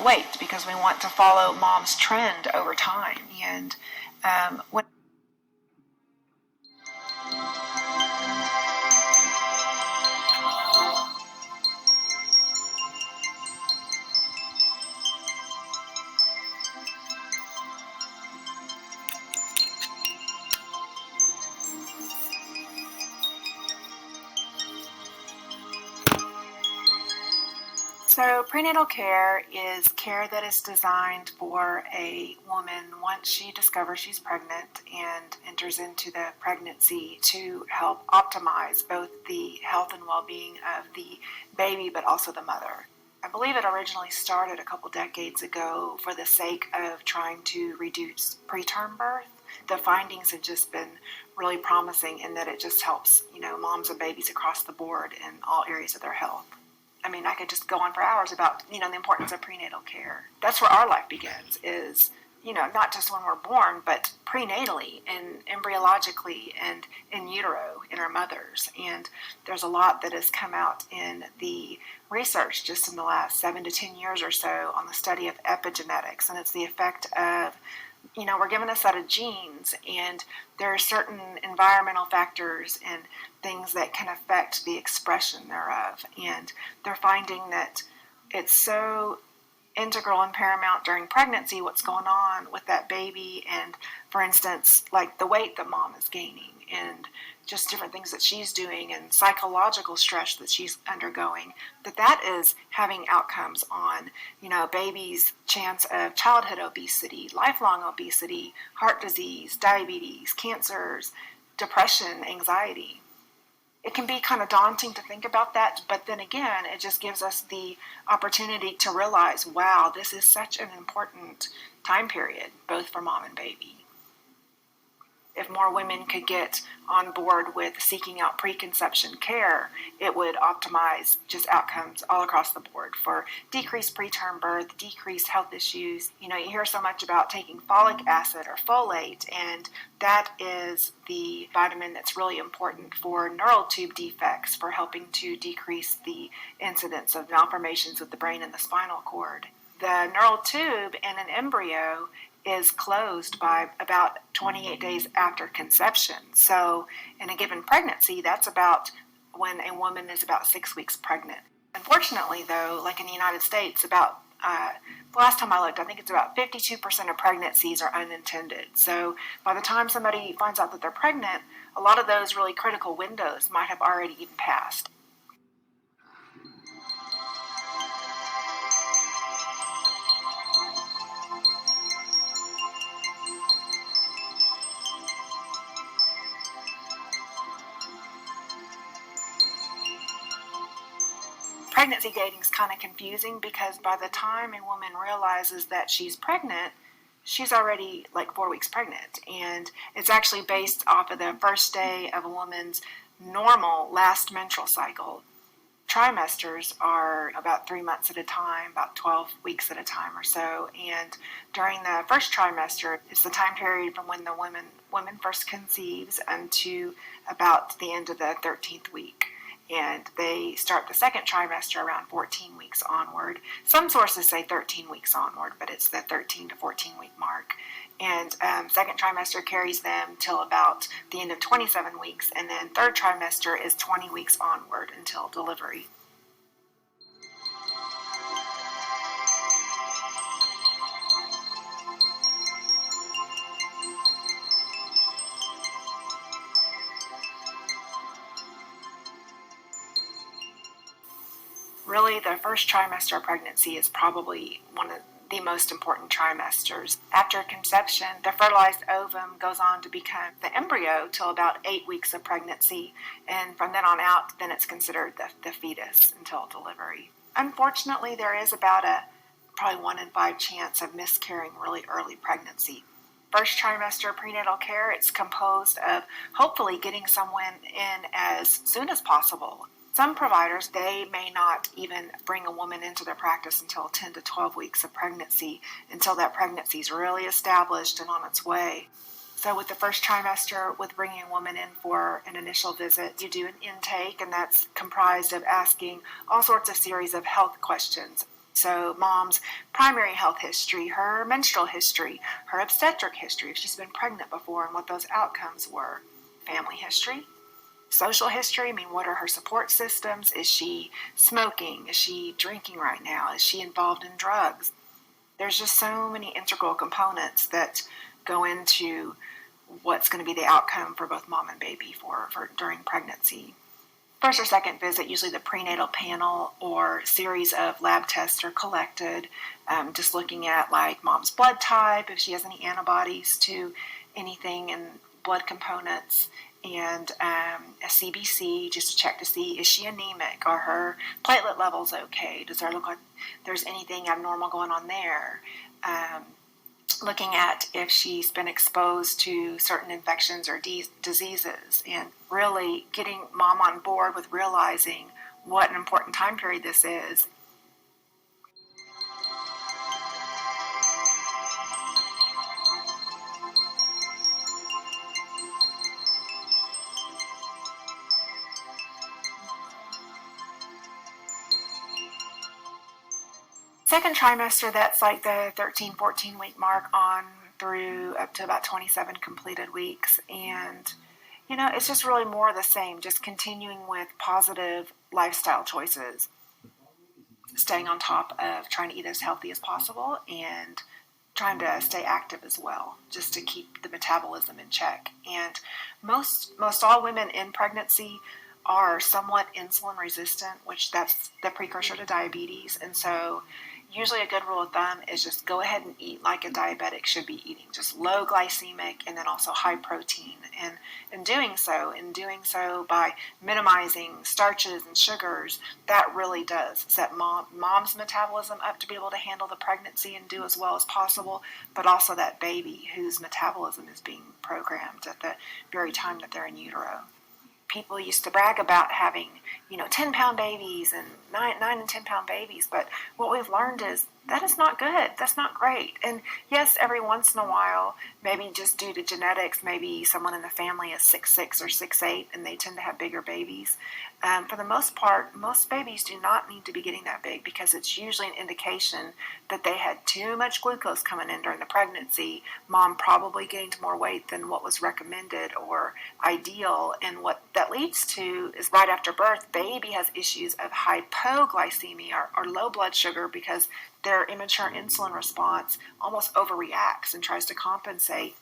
Weight, because we want to follow mom's trend over time. And when So prenatal care is care that is designed for a woman once she discovers she's pregnant and enters into the pregnancy to help optimize both the health and well-being of the baby, but also the mother. I believe it originally started a couple decades ago for the sake of trying to reduce preterm birth. The findings have just been really promising in that it just helps, moms and babies across the board in all areas of their health. I mean, I could just go on for hours about, the importance of prenatal care. That's where our life begins is, not just when we're born, but prenatally and embryologically and in utero in our mothers. And there's a lot that has come out in the research just in the last 7 to 10 years or so on the study of epigenetics. And it's the effect of, we're given a set of genes, and there are certain environmental factors and things that can affect the expression thereof. And they're finding that it's so integral and paramount during pregnancy what's going on with that baby, and for instance, like the weight that mom is gaining and just different things that she's doing and psychological stress that she's undergoing, that is having outcomes on, baby's chance of childhood obesity, lifelong obesity, heart disease, diabetes, cancers, depression, anxiety. It can be kind of daunting to think about that, but then again, it just gives us the opportunity to realize, wow, this is such an important time period, both for mom and baby. If more women could get on board with seeking out preconception care, it would optimize just outcomes all across the board for decreased preterm birth, decreased health issues. You hear so much about taking folic acid or folate, and that is the vitamin that's really important for neural tube defects, for helping to decrease the incidence of malformations of the brain and the spinal cord. The neural tube in an embryo is closed by about 28 days after conception. So in a given pregnancy, that's about when a woman is about 6 weeks pregnant. Unfortunately, though, like in the United States, about the last time I looked, I think it's about 52% of pregnancies are unintended. So by the time somebody finds out that they're pregnant, a lot of those really critical windows might have already even passed. Pregnancy dating is kind of confusing because by the time a woman realizes that she's pregnant, she's already like 4 weeks pregnant. And it's actually based off of the first day of a woman's normal last menstrual cycle. Trimesters are about 3 months at a time, about 12 weeks at a time or so. And during the first trimester, it's the time period from when the woman first conceives unto about the end of the 13th week. And they start the second trimester around 14 weeks onward. Some sources say 13 weeks onward, but it's the 13 to 14 week mark. And second trimester carries them till about the end of 27 weeks, and then third trimester is 20 weeks onward until delivery. Really, the first trimester of pregnancy is probably one of the most important trimesters. After conception, the fertilized ovum goes on to become the embryo till about 8 weeks of pregnancy, and from then on out, then it's considered the fetus until delivery. Unfortunately, there is about a probably 1 in 5 chance of miscarrying really early pregnancy. First trimester prenatal care, it's composed of hopefully getting someone in as soon as possible. Some providers, they may not even bring a woman into their practice until 10 to 12 weeks of pregnancy, until that pregnancy is really established and on its way. So with the first trimester, with bringing a woman in for an initial visit, you do an intake, and that's comprised of asking all sorts of series of health questions. So mom's primary health history, her menstrual history, her obstetric history, if she's been pregnant before and what those outcomes were, family history, social history. I mean, what are her support systems? Is she smoking? Is she drinking right now? Is she involved in drugs? There's just so many integral components that go into what's going to be the outcome for both mom and baby for during pregnancy. First or second visit, usually the prenatal panel or series of lab tests are collected, just looking at like mom's blood type, if she has any antibodies to anything in blood components, and a CBC just to check to see, is she anemic? Are her platelet levels okay? Does there look like there's anything abnormal going on there? Looking at if she's been exposed to certain infections or diseases, and really getting mom on board with realizing what an important time period this is. Second trimester, that's like the 13, 14 week mark on through up to about 27 completed weeks. And, you know, it's just really more of the same, just continuing with positive lifestyle choices, staying on top of trying to eat as healthy as possible and trying to stay active as well, just to keep the metabolism in check. And most all women in pregnancy are somewhat insulin resistant, which that's the precursor to diabetes. And so usually a good rule of thumb is just go ahead and eat like a diabetic should be eating, just low glycemic and then also high protein. And in doing so by minimizing starches and sugars, that really does set mom's metabolism up to be able to handle the pregnancy and do as well as possible, but also that baby whose metabolism is being programmed at the very time that they're in utero. People used to brag about having, 10-pound babies and 9 and 10-pound babies. But what we've learned is that is not good. That's not great. And yes, every once in a while, maybe just due to genetics, maybe someone in the family is 6'6" or 6'8", and they tend to have bigger babies. For the most part, most babies do not need to be getting that big because it's usually an indication that they had too much glucose coming in during the pregnancy. Mom probably gained more weight than what was recommended or ideal. And what that leads to is right after birth, baby has issues of hypoglycemia or low blood sugar because their immature insulin response almost overreacts and tries to compensate.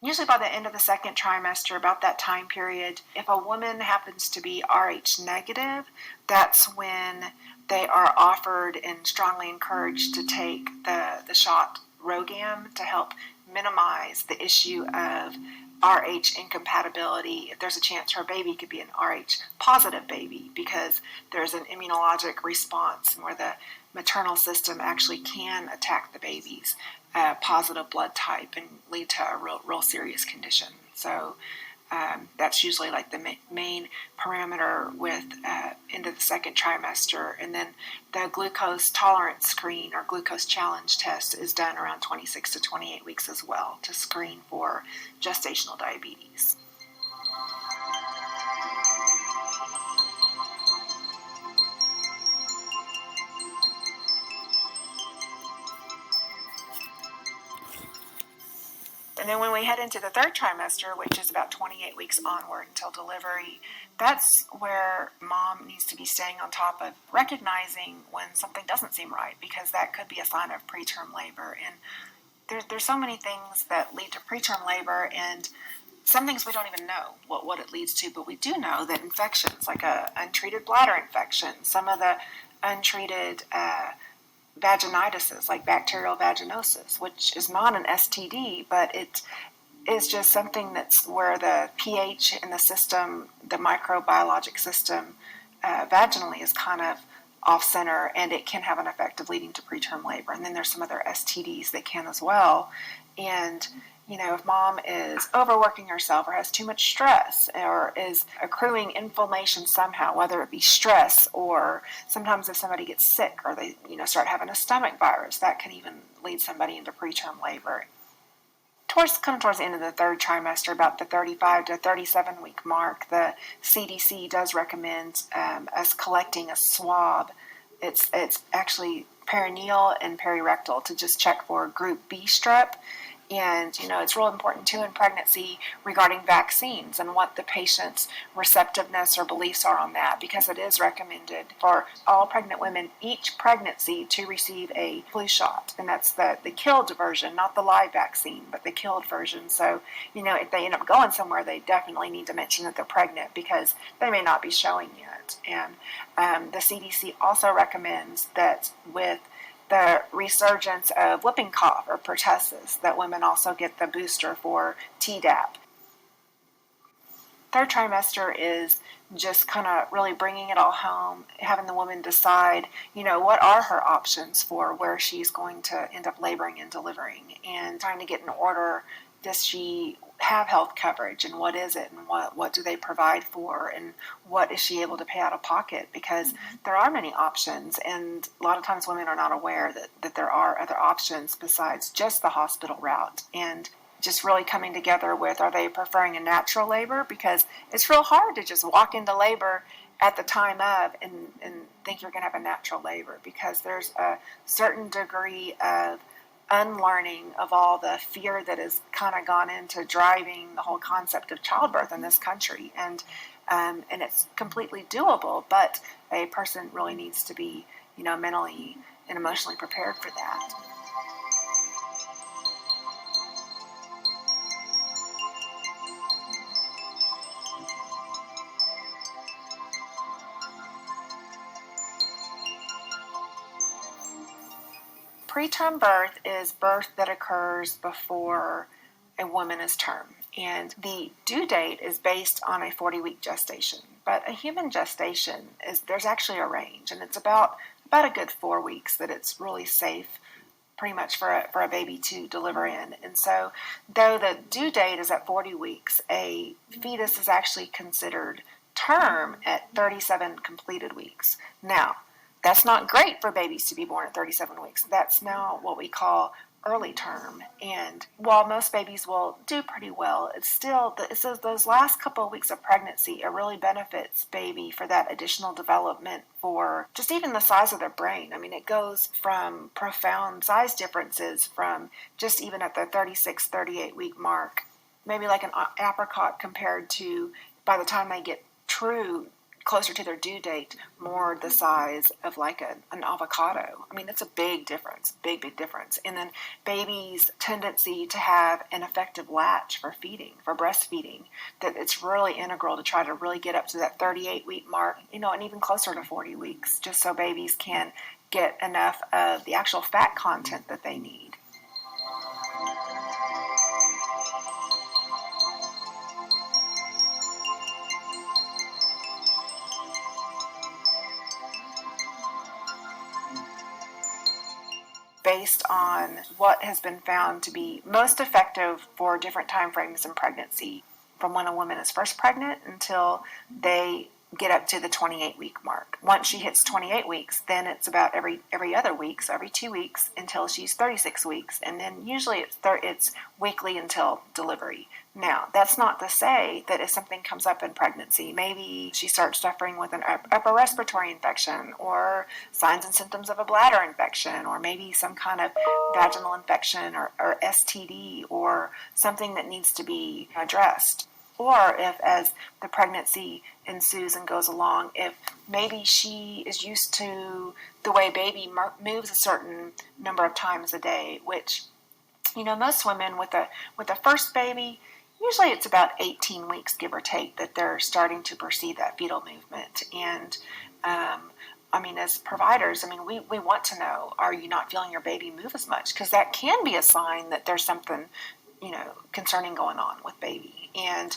Usually by the end of the second trimester, about that time period, if a woman happens to be Rh negative, that's when they are offered and strongly encouraged to take the shot Rogam to help minimize the issue of Rh incompatibility. If there's a chance her baby could be an Rh positive baby because there's an immunologic response where the maternal system actually can attack the baby's positive blood type and lead to a real serious condition. So that's usually like the main parameter with into the second trimester. And then the glucose tolerance screen or glucose challenge test is done around 26 to 28 weeks as well to screen for gestational diabetes. And then when we head into the third trimester, which is about 28 weeks onward until delivery, that's where mom needs to be staying on top of recognizing when something doesn't seem right, because that could be a sign of preterm labor. And there's so many things that lead to preterm labor, and some things we don't even know what it leads to, but we do know that infections, like a untreated bladder infection, some of the untreated vaginitis, like bacterial vaginosis, which is not an STD, but it is just something that's where the pH in the system, the microbiologic system vaginally is kind of off center, and it can have an effect of leading to preterm labor. And then there's some other STDs that can as well. And if mom is overworking herself or has too much stress or is accruing inflammation somehow, whether it be stress or sometimes if somebody gets sick or they start having a stomach virus, that can even lead somebody into preterm labor. towards the end of the third trimester, about the 35 to 37 week mark, the CDC does recommend us collecting a swab. It's actually perineal and perirectal to just check for group B strep. And, it's real important, too, in pregnancy regarding vaccines and what the patient's receptiveness or beliefs are on that, because it is recommended for all pregnant women each pregnancy to receive a flu shot. And that's the killed version, not the live vaccine, but the killed version. So, if they end up going somewhere, they definitely need to mention that they're pregnant because they may not be showing yet. And the CDC also recommends that with the resurgence of whooping cough or pertussis, that women also get the booster for Tdap. Third trimester is just kind of really bringing it all home, having the woman decide, what are her options for where she's going to end up laboring and delivering, and trying to get in order. Does she have health coverage, and what is it, and what do they provide for, and what is she able to pay out of pocket? Because there are many options, and a lot of times women are not aware that there are other options besides just the hospital route. And just really coming together with, are they preferring a natural labor? Because it's real hard to just walk into labor at the time of and think you're going to have a natural labor, because there's a certain degree of unlearning of all the fear that has kind of gone into driving the whole concept of childbirth in this country. And it's completely doable, but a person really needs to be, mentally and emotionally prepared for that. Preterm birth is birth that occurs before a woman is term, and the due date is based on a 40-week gestation. But a human gestation there's actually a range, and it's about a good 4 weeks that it's really safe, pretty much for a baby to deliver in. And so, though the due date is at 40 weeks, a fetus is actually considered term at 37 completed weeks. Now, that's not great for babies to be born at 37 weeks. That's now what we call early term. And while most babies will do pretty well, it's still those last couple of weeks of pregnancy, it really benefits baby for that additional development for just even the size of their brain. I mean, it goes from profound size differences from just even at the 36, 38 week mark, maybe like an apricot compared to, by the time they get closer to their due date, more the size of like an avocado. I mean, it's a big difference, big difference. And then babies' tendency to have an effective latch for breastfeeding, that it's really integral to try to really get up to that 38-week mark, and even closer to 40 weeks, just so babies can get enough of the actual fat content that they need. Based on what has been found to be most effective for different time frames in pregnancy, from when a woman is first pregnant until they get up to the 28-week mark. Once she hits 28 weeks, then it's about every other week, so every 2 weeks until she's 36 weeks, and then usually it's weekly until delivery. Now, that's not to say that if something comes up in pregnancy, maybe she starts suffering with an upper respiratory infection, or signs and symptoms of a bladder infection, or maybe some kind of vaginal infection or STD, or something that needs to be addressed. Or if, as the pregnancy ensues and goes along, if maybe she is used to the way baby moves a certain number of times a day, which, most women with a first baby, usually it's about 18 weeks, give or take, that they're starting to perceive that fetal movement. And, as providers, we want to know, are you not feeling your baby move as much? Because that can be a sign that there's something concerning going on with baby. And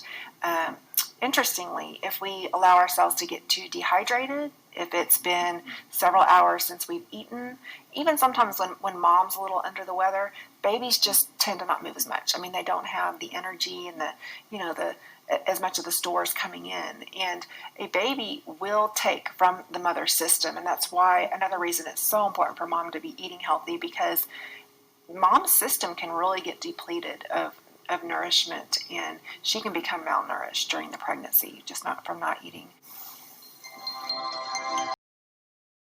interestingly, if we allow ourselves to get too dehydrated, if it's been several hours since we've eaten, even sometimes when mom's a little under the weather, babies just tend to not move as much. They don't have the energy and the as much of the stores coming in. And a baby will take from the mother's system, and that's why another reason it's so important for mom to be eating healthy, because mom's system can really get depleted of of nourishment, and she can become malnourished during the pregnancy, just not from not eating